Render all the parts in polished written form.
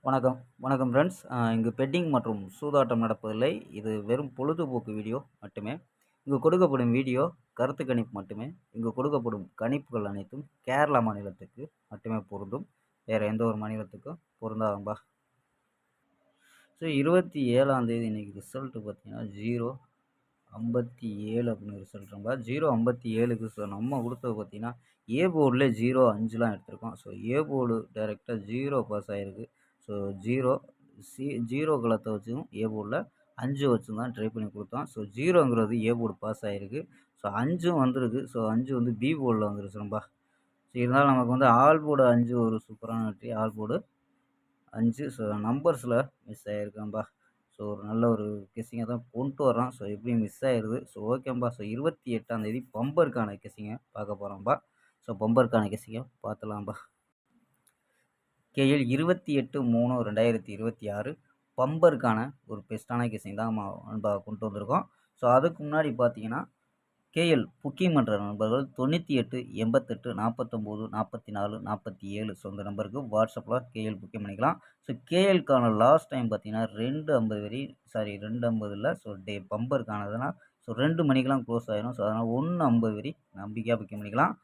வணக்கம் வணக்கம் ஃப்ரெண்ட்ஸ். இங்கு பெட்டிங் மற்றும் சூதாட்டம் நடப்பதில்லை. இது வெறும் பொழுதுபோக்கு வீடியோ மட்டுமே. இங்கு கொடுக்கப்படும் வீடியோ கருத்து கணிப்பு மட்டுமே. இங்கு கொடுக்கப்படும் கணிப்புகள் அனைத்தும் கேரளா மாநிலத்துக்கு மட்டுமே பொருந்தும். வேறு எந்த ஒரு மாநிலத்துக்கும் பொருந்தாதம்பா. ஸோ 27ஆம் தேதி இன்றைக்கி ரிசல்ட்டு பார்த்தீங்கன்னா 057 அப்படின்னு ரிசல்ட்டும்பா. 057க்கு ஸோ நம்ம கொடுத்தது பார்த்தீங்கன்னா ஏ போர்டில் 05லாம் எடுத்திருக்கோம். ஸோ ஏ போர்டு டைரெக்டாக 0 பாஸ் ஆகிருக்கு. ஸோ 0 கலத்தை வச்சும் ஏ போர்டில் 5 வச்சும் தான் ட்ரை பண்ணி கொடுத்தோம். ஸோ 0ங்கிறது ஏ போர்டு பாஸ் ஆகிருக்கு. ஸோ 5ம் வந்திருக்கு. ஸோ 5 வந்து பி போர்டில் வந்துருச்சும்பா. ஸோ இருந்தாலும் நமக்கு வந்து ஆல் போர்டு 5 ஒரு சூப்பரான வெற்றி. ஆல் போர்டு 5 ஸோ நம்பர்ஸில் மிஸ் ஆகிருக்காம்பா. ஸோ ஒரு நல்ல ஒரு கெஸ்ஸிங்கை தான் கொண்டு வரோம். ஸோ எப்படியும் மிஸ் ஆகிடுது. ஸோ ஓகேம்பா. ஸோ 28ஆம் தேதி பம்பருக்கான கெஸ்ஸிங்கை பார்க்க போகிறோம்பா. ஸோ பம்பருக்கான கெஸ்ஸிங்கை பார்த்துலாம்பா. கேஎல் 28/3/2026 பம்பருக்கான ஒரு பெஸ்ட்டான கெஸ்ஸிங் தான் நம்ம கொண்டு வந்திருக்கோம். ஸோ அதுக்கு முன்னாடி பார்த்தீங்கன்னா கேஎல் புக்கிங் பண்ணுற நண்பர்கள் 98 88 49 44 47 ஸோ இந்த நம்பருக்கு வாட்ஸ்அப்பில் கேஎல் புக்கிங் பண்ணிக்கலாம். ஸோ கேஎல்க்கான லாஸ்ட் டைம் பார்த்தீங்கன்னா 2:50 வரை 2:50 இல்லை. ஸோ பம்பருக்கானதுன்னா ஸோ 2 மணிக்கெலாம் க்ளோஸ் ஆகிடும். ஸோ அதனால் 1:50 வரை நம்பிக்கையாக புக்கிங் பண்ணிக்கலாம்.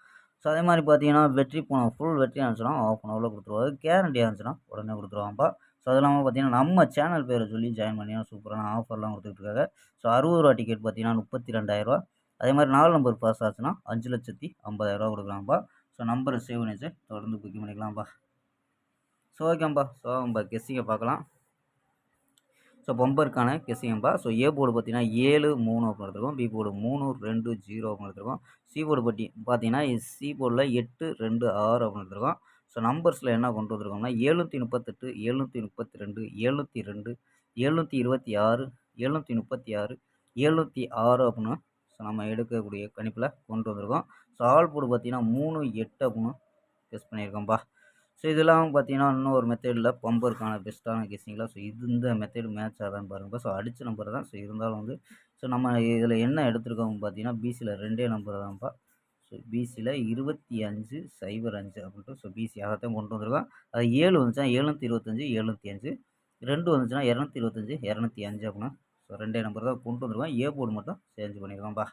ஸோ அதே மாதிரி பார்த்தீங்கன்னா வெற்றி போனோம் ஃபுல் வெற்றி ஆச்சுன்னா ஆஃப் அன் ஹவரில் கொடுத்துருவாரு. கேரண்டியாக இருந்துச்சுன்னா உடனே கொடுத்துருவாங்கப்பா. ஸோ அது இல்லாமல் பார்த்தீங்கன்னா நம்ம சேனல் பேரை சொல்லி ஜாயின் பண்ணிங்கன்னா சூப்பரான ஆஃபர்லாம் கொடுத்துட்ருக்காங்க. ஸோ 60 ரூபா டிக்கெட் பார்த்தீங்கன்னா 32,000 அதே மாதிரி 4 நம்பர் பாஸ் ஆச்சுன்னா 5,50,000 கொடுக்கலாம்ப்பா. ஸோ நம்பரை சேவ் பண்ணிச்சு தொடர்ந்து புக்கிங் பண்ணிக்கலாம்ப்பா. ஸோ ஓகேம்பா. ஸோ நம்ம கெஸ்ஸிங்கை பார்க்கலாம். ஸோ பம்பருக்கான கெஸ்ஸிங்கம்பா. ஸோ ஏ போர்டு பார்த்தீங்கன்னா 7-3 அப்படின்னு எடுத்துருக்கோம். பி போர்டு 3-2-0 அப்படின்னு எடுத்துருக்கோம். சி போர்டு பார்த்தீங்கன்னா சி போர்டில் 8-2-6 அப்படின்னு எடுத்துருக்கோம். ஸோ நம்பர்ஸில் என்ன கொண்டு வந்திருக்கோம்னா 738 732 702 726 736 706 அப்படின்னு ஸோ நம்ம எடுக்கக்கூடிய கணிப்பில் கொண்டு வந்திருக்கோம். ஸோ ஆல் போர்டு பார்த்தீங்கன்னா 3-8 அப்படின்னு கெஸ் பண்ணியிருக்கோம்ப்பா. ஸோ இது இல்லாமல் பார்த்தீங்கன்னா இன்னும் ஒரு மெத்தடில் பம்பருக்கான பெஸ்ட்டான கெஸ்ஸிங்கில் ஸோ இந்த மெத்தடு மேட்ச் ஆகுதான்னு பாருங்கப்பா. ஸோ அடித்த நம்பர் தான். ஸோ இருந்தாலும் வந்து ஸோ நம்ம இதில் என்ன எடுத்துருக்கோம் பார்த்தீங்கன்னா பிசியில் 2 நம்பர் தான்ப்பா. ஸோ பிசியில் 25-05 அப்படின்ட்டு ஸோ பிசி அதைத்தான் கொண்டு வந்திருக்கோம். அது 7 வந்துச்சுன்னா 725 705 2 வந்துச்சுன்னா 225 205 அப்படின்னா ஸோ 2 நம்பர் தான் கொண்டு வந்திருக்கோம். ஏ போர்டு மட்டும் சேஞ்ச் பண்ணியிருக்கோம்ப்பா.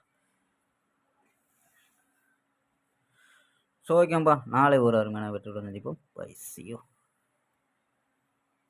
ஸோ ஓகேம்பா. நாளை ஒரு அருமையான வெற்றியுடன் சந்திப்போம். Bye see you.